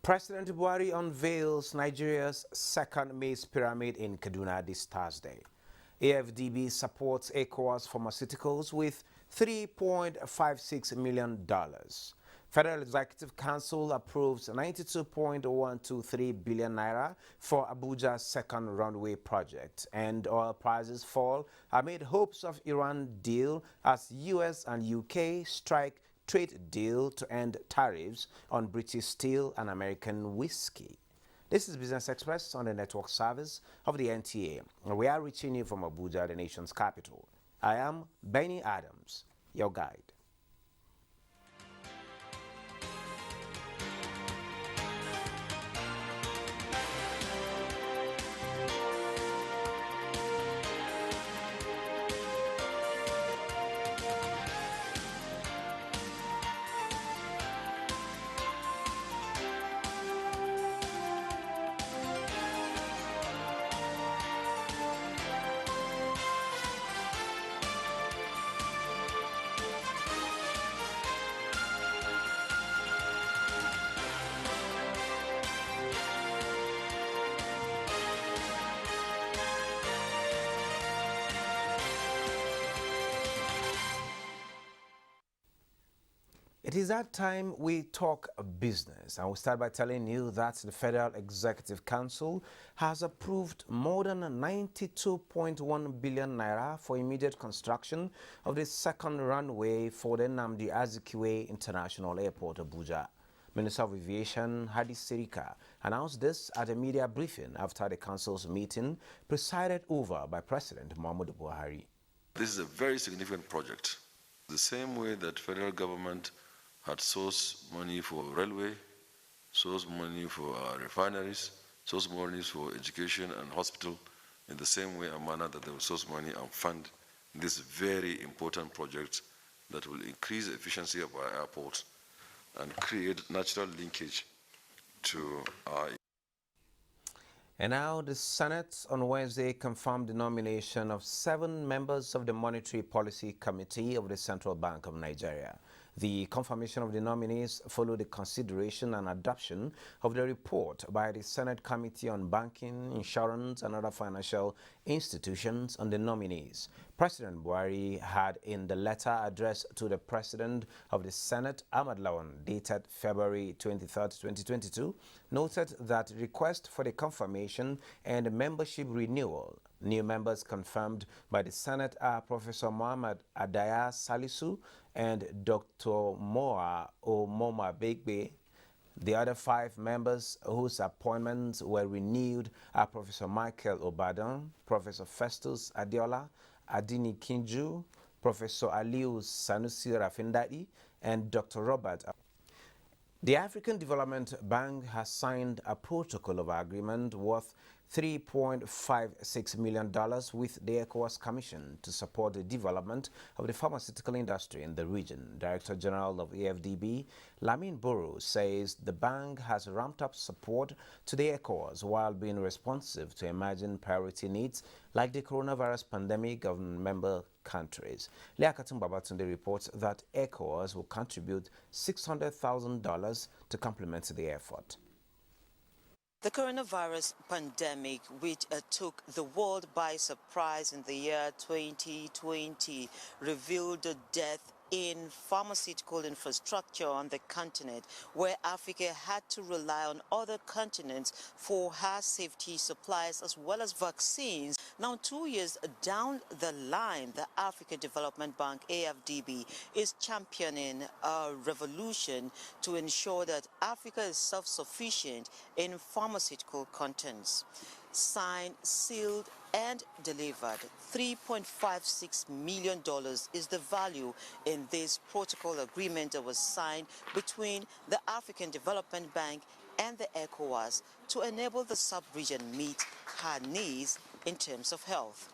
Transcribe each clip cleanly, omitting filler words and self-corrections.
President Buhari unveils Nigeria's second maize pyramid in Kaduna this Thursday. AFDB supports ECOWAS Pharmaceuticals with $3.56 million. Federal Executive Council approves 92.123 billion naira for Abuja's second runway project, and oil prices fall amid hopes of Iran deal as US and UK strike trade deal to end tariffs on British steel and American whiskey. This is Business Express on the network service of the NTA. We are reaching you from Abuja, the nation's capital. I am Benny Adams, your guide. It is that time we talk business, and we start by telling you that the Federal Executive Council has approved more than 92.1 billion naira for immediate construction of the second runway for the Nnamdi Azikiwe International Airport, Abuja. Minister of Aviation Hadi Sirika announced this at a media briefing after the council's meeting presided over by President Muhammadu Buhari. This is a very significant project. The same way that federal government had sourced money for railway, sourced money for refineries, sourced money for education and hospital, in the same way and manner that they will source money and fund this very important project that will increase the efficiency of our airports and create natural linkage to our. And now the Senate on Wednesday confirmed the nomination of 7 members of the Monetary Policy Committee of the Central Bank of Nigeria. The confirmation of the nominees followed the consideration and adoption of the report by the Senate Committee on Banking, Insurance and Other Financial Institutions on the nominees. President Buhari had, in the letter addressed to the President of the Senate, Ahmad Lawan, dated February 23, 2022, noted that request for the confirmation and membership renewal. New members confirmed by the Senate are Professor Muhammad Adaya Salisu and Dr. Moa Omoma Begbe. The other 5 members whose appointments were renewed are Professor Michael Obadan, Professor Festus Adiola, Adini Kinju, Professor Aliu Sanusi Rafindai, and Dr. Robert. The African Development Bank has signed a protocol of agreement worth $3.56 million with the ECOWAS Commission to support the development of the pharmaceutical industry in the region. Director General of AFDB, Lamin Boro, says the bank has ramped up support to the ECOWAS while being responsive to emerging priority needs like the coronavirus pandemic of member countries. Liakatun Babatunde reports that ECOWAS will contribute $600,000 to complement the effort. The coronavirus pandemic, which took the world by surprise in the year 2020, revealed the death in pharmaceutical infrastructure on the continent, where Africa had to rely on other continents for her safety supplies as well as vaccines. Now, 2 years down the line, the African Development Bank, AFDB, is championing a revolution to ensure that Africa is self-sufficient in pharmaceutical contents. Signed, sealed, and delivered. $3.56 million is the value in this protocol agreement that was signed between the African Development Bank and the ECOWAS to enable the sub-region meet her needs in terms of health.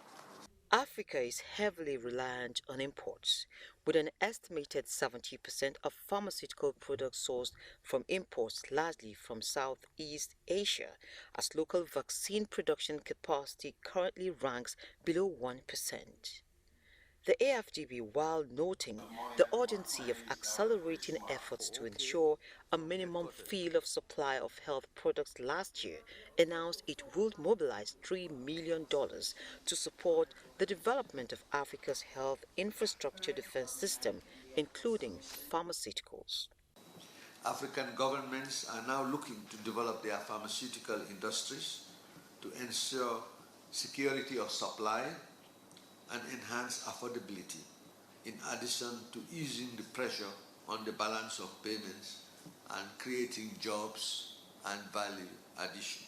Africa is heavily reliant on imports, with an estimated 70% of pharmaceutical products sourced from imports, largely from Southeast Asia, as local vaccine production capacity currently ranks below 1%. The AFDB, while noting the urgency of accelerating efforts to ensure a minimum field of supply of health products last year, announced it would mobilize $3 million to support the development of Africa's health infrastructure defense system, including pharmaceuticals. African governments are now looking to develop their pharmaceutical industries to ensure security of supply and enhance affordability, in addition to easing the pressure on the balance of payments and creating jobs and value addition.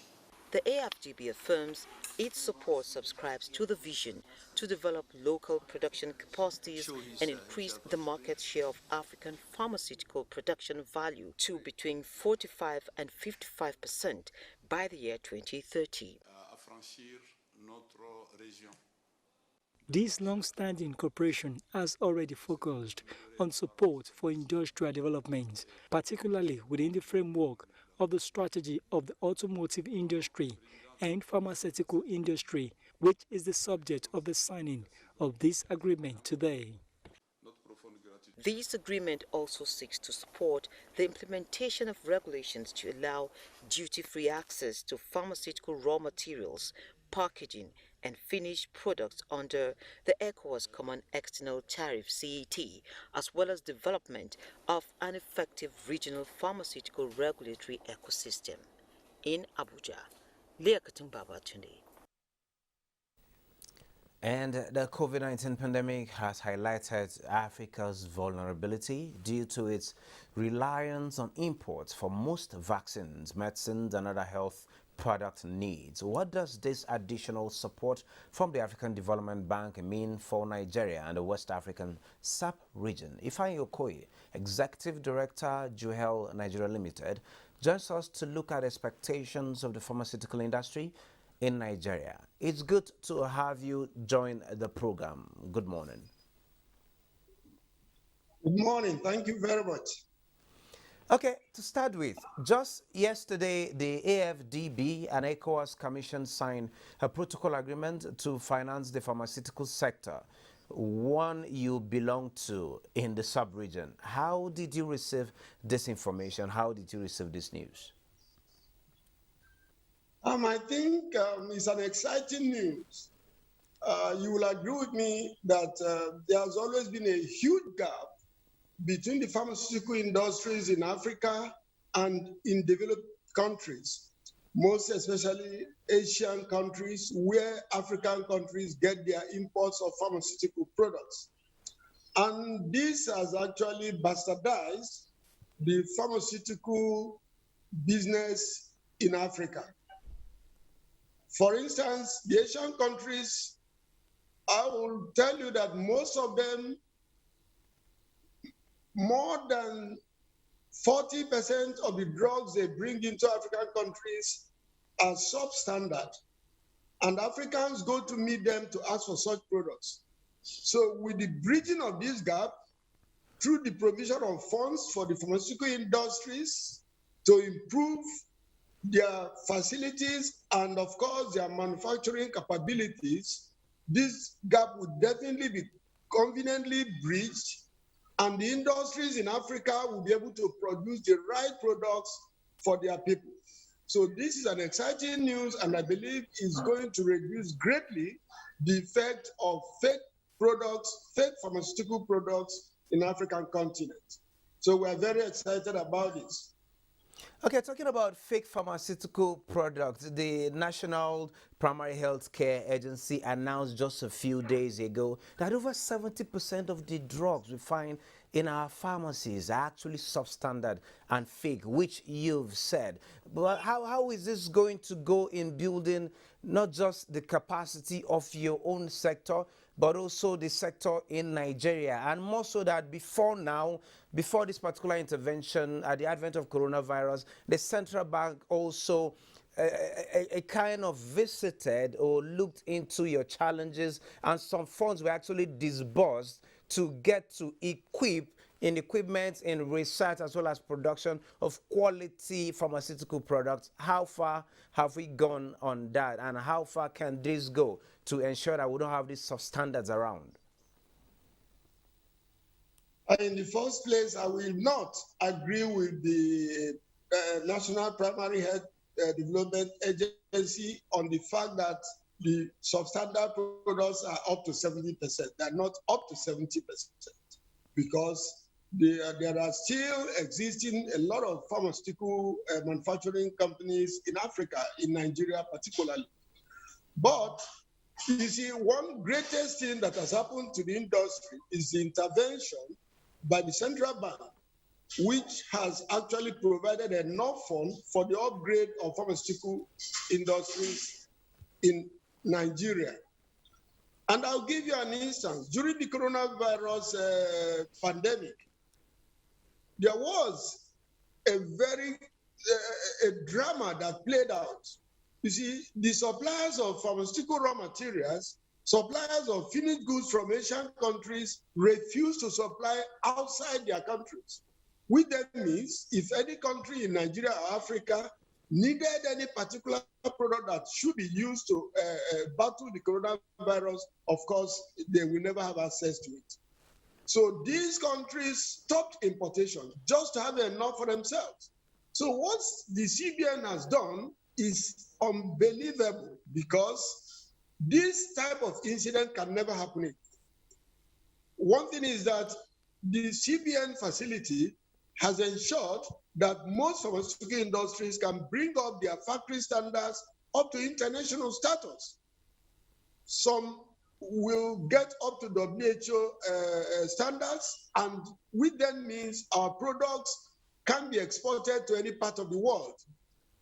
The AFDB affirms its support subscribes to the vision to develop local production capacities and increase the market share of African pharmaceutical production value to between 45 and 55% by the year 2030. This long-standing cooperation has already focused on support for industrial development, particularly within the framework of the strategy of the automotive industry and pharmaceutical industry, which is the subject of the signing of this agreement today. This agreement also seeks to support the implementation of regulations to allow duty-free access to pharmaceutical raw materials, packaging, and finished products under the ECOWAS Common External Tariff (CET), as well as development of an effective regional pharmaceutical regulatory ecosystem. In Abuja, Liakatung Babatunde. And the COVID-19 pandemic has highlighted Africa's vulnerability due to its reliance on imports for most vaccines, medicines, and other health product needs. What does this additional support from the African Development Bank mean for Nigeria and the West African sub-region? Ifeanyi Okoye, Executive Director, Juhel Nigeria Limited, joins us to look at expectations of the pharmaceutical industry in Nigeria. It's good to have you join the program. Good morning. Good morning. Thank you very much. Okay, to start with, just yesterday, the AFDB and ECOWAS Commission signed a protocol agreement to finance the pharmaceutical sector, one you belong to in the sub-region. How did you receive this information? How did you receive this news? I think it's an exciting news. You will agree with me that there has always been a huge gap between the pharmaceutical industries in Africa and in developed countries, most especially Asian countries, where African countries get their imports of pharmaceutical products. And this has actually bastardized the pharmaceutical business in Africa. For instance, the Asian countries, I will tell you that most of them, more than 40% of the drugs they bring into African countries are substandard, and Africans go to meet them to ask for such products. So with the bridging of this gap, through the provision of funds for the pharmaceutical industries to improve their facilities and, of course, their manufacturing capabilities, this gap would definitely be conveniently bridged, and the industries in Africa will be able to produce the right products for their people. So this is an exciting news, and I believe is going to reduce greatly the effect of fake products, fake pharmaceutical products in African continent. So we're very excited about this. Okay, talking about fake pharmaceutical products, the National Primary Health Care Agency announced just a few days ago that over 70% of the drugs we find in our pharmacies are actually substandard and fake, which you've said. But how is this going to go in building not just the capacity of your own sector, but also the sector in Nigeria? And more so that before now, before this particular intervention, at the advent of coronavirus, the central bank also a kind of visited or looked into your challenges, and some funds were actually disbursed to get to equip in equipment, in research, as well as production of quality pharmaceutical products. How far have we gone on that, and how far can this go to ensure that we don't have these substandards around? In the first place, I will not agree with the National Primary Health Development Agency on the fact that the substandard products are up to 70%. They're not up to 70% because there are still existing a lot of pharmaceutical manufacturing companies in Africa, in Nigeria particularly. But you see, one greatest thing that has happened to the industry is the intervention by the central bank, which has actually provided enough funds for the upgrade of pharmaceutical industries in Nigeria. And I'll give you an instance. During the coronavirus pandemic, there was a drama that played out. You see, the suppliers of pharmaceutical raw materials, suppliers of finished goods from Asian countries refused to supply outside their countries. Which then means if any country in Nigeria or Africa needed any particular product that should be used to battle the coronavirus, of course, they will never have access to it. So these countries stopped importation just to have enough for themselves. So what the CBN has done is unbelievable because this type of incident can never happen again. One thing is that the CBN facility has ensured that most pharmaceutical industries can bring up their factory standards up to international status. Some will get up to WHO standards, and which then means our products can be exported to any part of the world.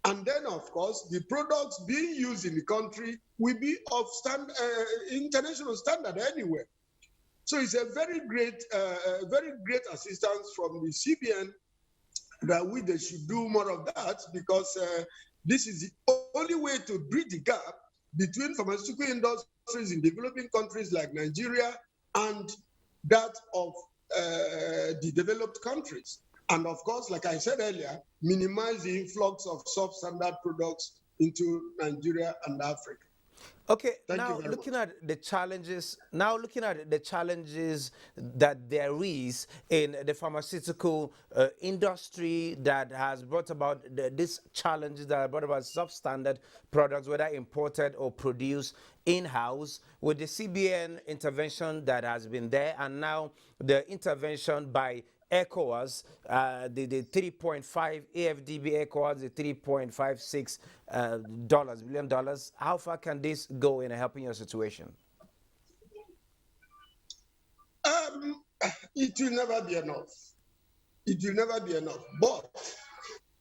And then, of course, the products being used in the country will be of international standard anywhere. So it's a very great assistance from the CBN that they should do more of that because this is the only way to bridge the gap between pharmaceutical industries in developing countries like Nigeria and that of the developed countries. And of course, like I said earlier, minimize the influx of substandard products into Nigeria and Africa. Okay, now looking at the challenges that there is in the pharmaceutical industry that has brought about these challenges that are brought about substandard products, whether imported or produced in-house, with the CBN intervention that has been there, and now the intervention by ECOWAS, the 3.5 AFDB ECOWAS, the $3.56 billion. How far can this go in helping your situation? It will never be enough. It will never be enough. But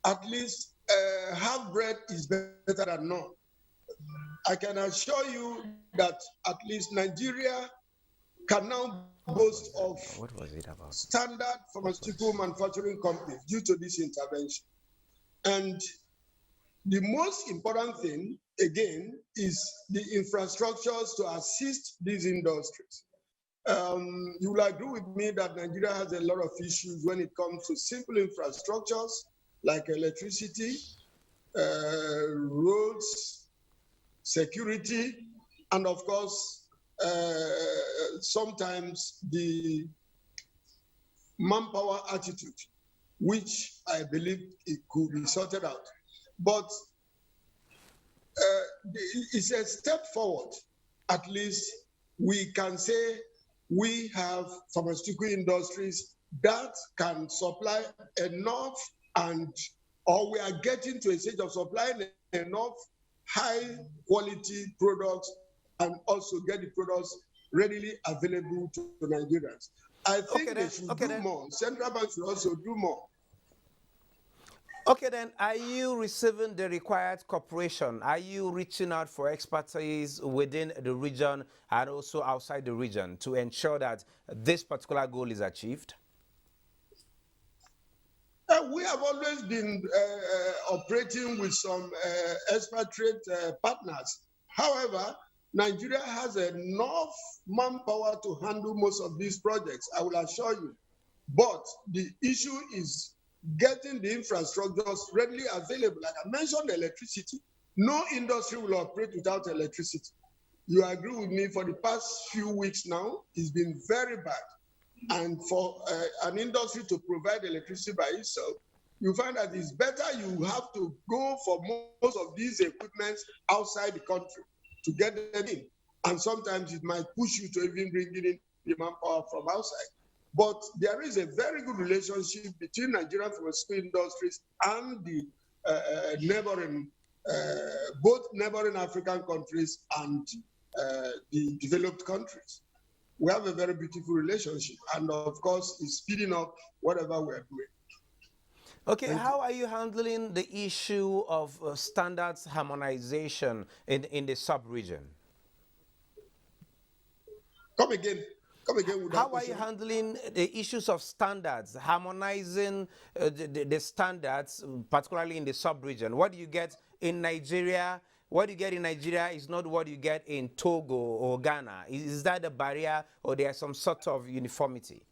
at least half bread is better than none. I can assure you that at least Nigeria can now boast of standard pharmaceutical manufacturing companies due to this intervention. And the most important thing, again, is the infrastructures to assist these industries. You will agree with me that Nigeria has a lot of issues when it comes to simple infrastructures like electricity, roads, security, and of course, sometimes the manpower attitude, which I believe it could be sorted out. But it's a step forward. At least we can say we have pharmaceutical industries that can supply enough or we are getting to a stage of supplying enough high quality products and also get the products readily available to Nigerians. I think they should do more. Central banks should also do more. Okay, then, are you receiving the required cooperation? Are you reaching out for expertise within the region and also outside the region to ensure that this particular goal is achieved? We have always been operating with some expatriate partners. However, Nigeria has enough manpower to handle most of these projects, I will assure you. But the issue is getting the infrastructures readily available. Like I mentioned, electricity. No industry will operate without electricity. You agree with me, for the past few weeks now, it's been very bad. and for an industry to provide electricity by itself, you find that it's better you have to go for most of these equipments outside the country to get them in. And sometimes it might push you to even bring in the manpower from outside. But there is a very good relationship between Nigerian pharmaceutical industries and the neighboring, both neighboring African countries and the developed countries. We have a very beautiful relationship, and of course, it's speeding up whatever we're doing. Okay, how are you handling the issue of standards harmonization in the sub-region? Come again. With How are you handling the issues of standards, harmonizing the standards, particularly in the sub-region? What do you get in Nigeria? What you get in Nigeria is not what you get in Togo or Ghana. Is that a barrier, or there's some sort of uniformity?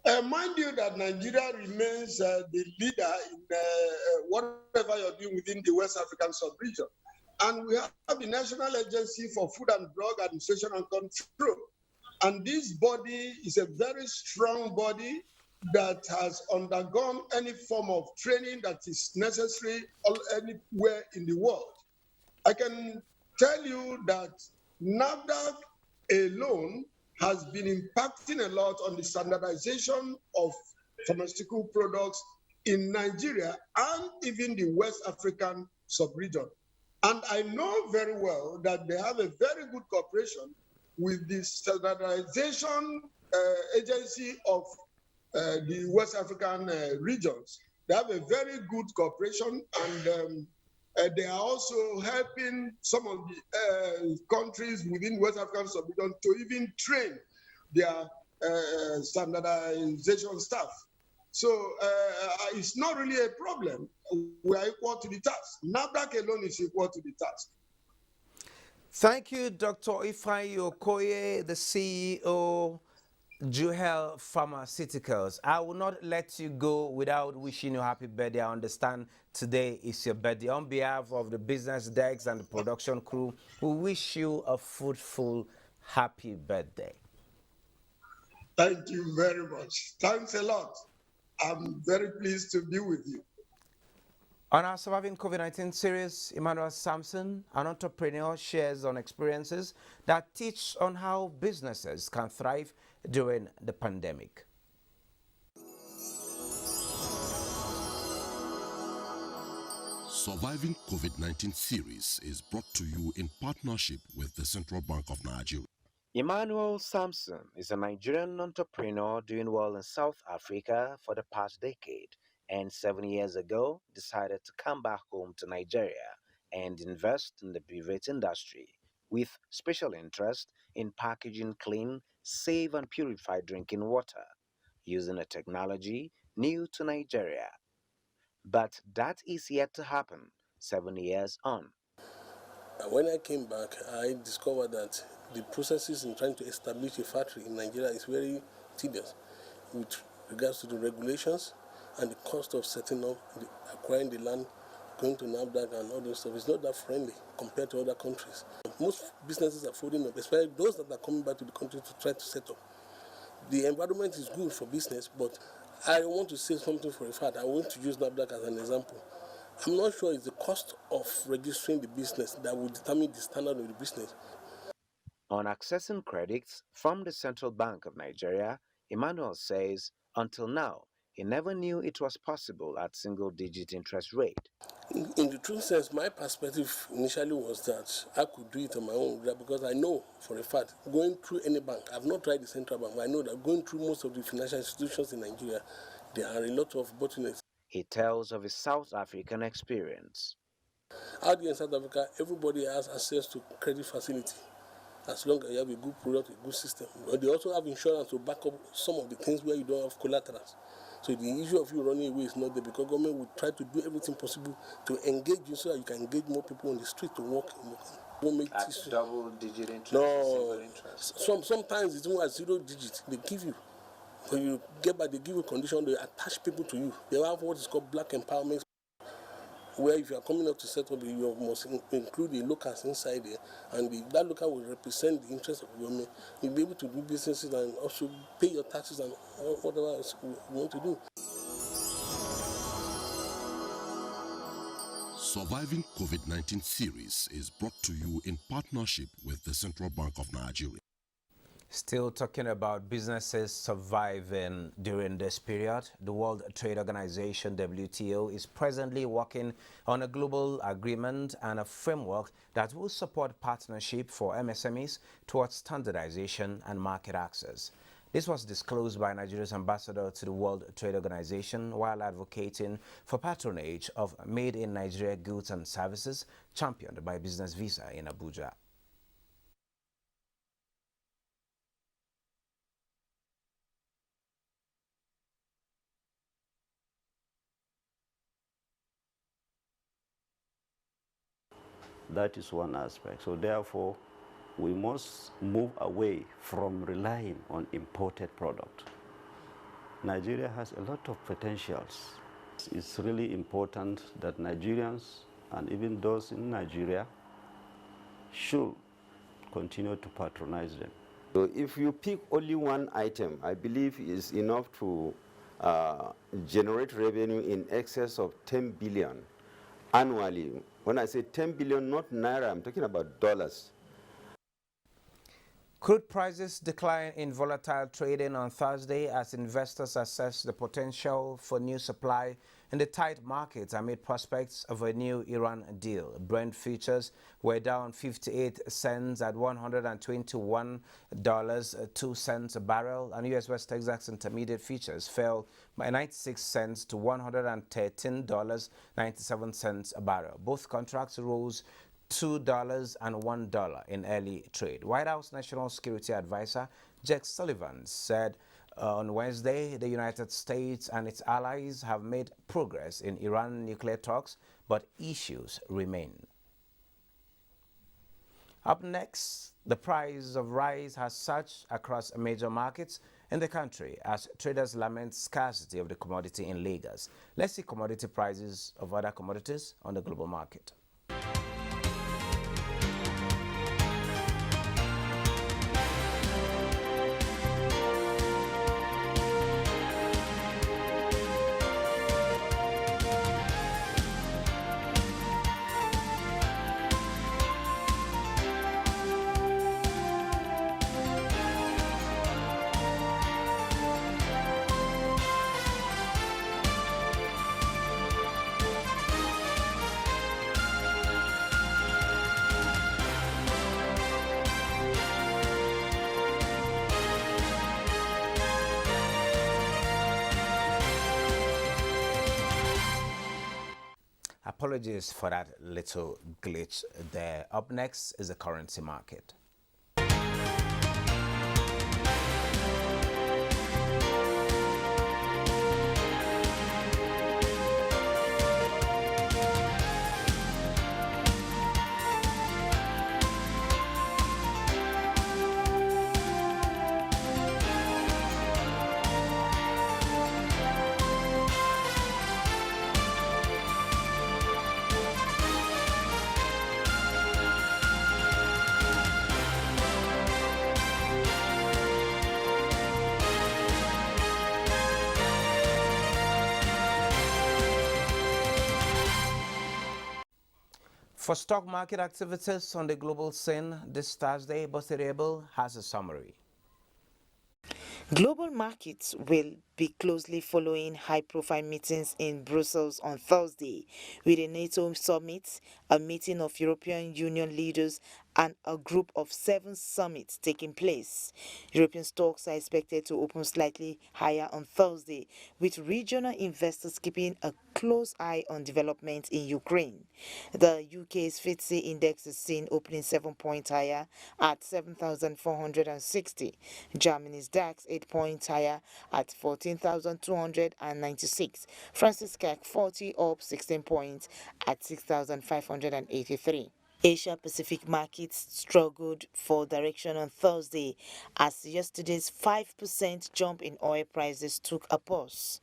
Mind you that Nigeria remains the leader in whatever you're doing within the West African sub-region. And we have the National Agency for Food and Drug Administration and Control. And this body is a very strong body that has undergone any form of training that is necessary anywhere in the world. I can tell you that NAFDAC alone has been impacting a lot on the standardization of pharmaceutical products in Nigeria and even the West African sub-region. And I know very well that they have a very good cooperation with the standardization agency of the West African regions. They have a very good cooperation, and they are also helping some of the countries within West African sub-region to even train their standardization staff. So it's not really a problem. We are equal to the task. NAFDAC alone is equal to the task. Thank you, Dr. Ifeanyi Okoye, the CEO, Juhel Pharmaceuticals. I will not let you go without wishing you happy birthday. I understand today is your birthday. On behalf of the business decks and the production crew, we wish you a fruitful, happy birthday. Thank you very much. Thanks a lot. I'm very pleased to be with you. On our Surviving COVID-19 series, Emmanuel Sampson, an entrepreneur, shares on experiences that teach on how businesses can thrive during the pandemic. Surviving COVID-19 series is brought to you in partnership with the Central Bank of Nigeria. Emmanuel Sampson is a Nigerian entrepreneur doing well in South Africa for the past decade, and 7 years ago decided to come back home to Nigeria and invest in the beverage industry with special interest in packaging clean, safe and purified drinking water using a technology new to Nigeria. But that is yet to happen 7 years on. When I came back, I discovered that the processes in trying to establish a factory in Nigeria is very tedious with regards to the regulations and the cost of setting up, acquiring the land, going to NAFDAC and all those stuff. It's not that friendly compared to other countries. Most businesses are folding up, especially those that are coming back to the country to try to set up. The environment is good for business, but I want to say something for a fact. I want to use NAFDAC as an example. I'm not sure it's the cost of registering the business that will determine the standard of the business. On accessing credits from the Central Bank of Nigeria, Emmanuel says until now, he never knew it was possible at single-digit interest rate. In the true sense, my perspective initially was that I could do it on my own because I know for a fact, going through any bank, I've not tried the Central Bank, but I know that going through most of the financial institutions in Nigeria, there are a lot of bottlenecks. He tells of his South African experience. Out here in South Africa, everybody has access to credit facility as long as you have a good product, a good system. But they also have insurance to back up some of the things where you don't have collaterals. So the issue of you running away is not there because government will try to do everything possible to engage you so that you can engage more people on the street to work. At double-digit interest? No, sometimes it's even at 0 digits. They give you. When you get back, they give you a condition, they attach people to you. They have what is called black empowerment. where if you are coming up to set up, you must include the locals inside there, and that local will represent the interest of the government. You'll be able to do businesses and also pay your taxes and whatever else you want to do. Surviving COVID-19 series is brought to you in partnership with the Central Bank of Nigeria. Still talking about businesses surviving during this period, the World Trade Organization, WTO, is presently working on a global agreement and a framework that will support partnership for MSMEs towards standardization and market access. This was disclosed by Nigeria's ambassador to the World Trade Organization while advocating for patronage of made-in-Nigeria goods and services championed by Business Visa in Abuja. That is one aspect. So therefore, we must move away from relying on imported product. Nigeria has a lot of potentials. It's really important that Nigerians and even those in Nigeria should continue to patronize them. So if you pick only one item, I believe is enough to generate revenue in excess of 10 billion annually. When I say 10 billion, not naira, I'm talking about dollars. Crude prices declined in volatile trading on Thursday as investors assess the potential for new supply in the tight markets amid prospects of a new Iran deal. Brent futures were down 58 cents at $121.02 a barrel, and U.S. West Texas Intermediate futures fell by 96 cents to $113.97 a barrel. Both contracts rose $2 and $1 in early trade. White House National Security Advisor Jake Sullivan said on Wednesday the United States and its allies have made progress in Iran nuclear talks, but issues remain. Up next, the price of rice has surged across major markets in the country as traders lament scarcity of the commodity in Lagos. Let's see commodity prices of other commodities on the global market. Apologies for that little glitch there. Up next is the currency market. For stock market activities on the global scene this Thursday, Bosirable has a summary. Global markets will be closely following high-profile meetings in Brussels on Thursday, with a NATO summit, a meeting of European Union leaders, and a group of 7 summits taking place. European stocks are expected to open slightly higher on Thursday, with regional investors keeping a close eye on developments in Ukraine. The UK's FTSE index is seen opening 7 points higher at 7,460. Germany's DAX 8 points higher at 14,296. France's CAC 40 up 16 points at 6,583. Asia Pacific markets struggled for direction on Thursday as yesterday's 5% jump in oil prices took a pause.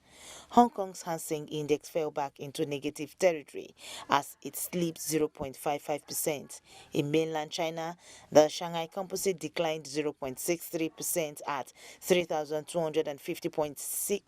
Hong Kong's Hang Seng Index fell back into negative territory as it slipped 0.55%. In mainland China, the Shanghai Composite declined 0.63% at 3,250.26,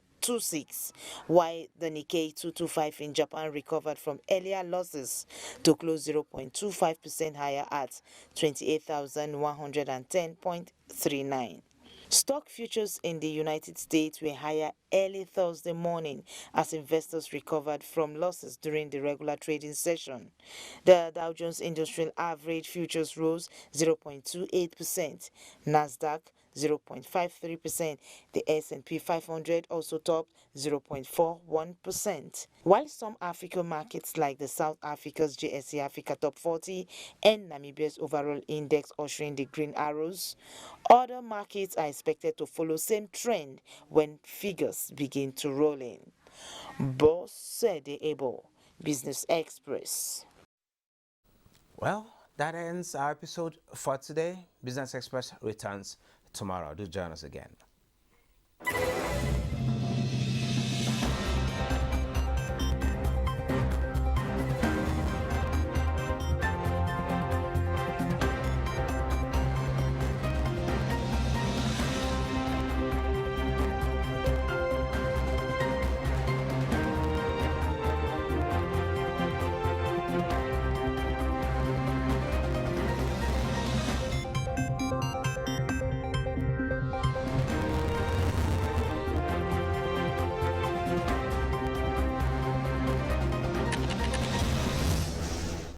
while the Nikkei 225 in Japan recovered from earlier losses to close 0.25% higher at 28,110.39. Stock futures in the United States were higher early Thursday morning as investors recovered from losses during the regular trading session. The Dow Jones Industrial Average futures rose 0.28%, Nasdaq 0.53%. The S&P 500 also topped 0.41%. While some African markets like the South Africa's JSE Africa Top 40 and Namibia's overall index ushering the green arrows, other markets are expected to follow same trend when figures begin to roll in. Bosede Ebo, Business Express. Well, that ends our episode for today. Business Express returns tomorrow. Do join us again.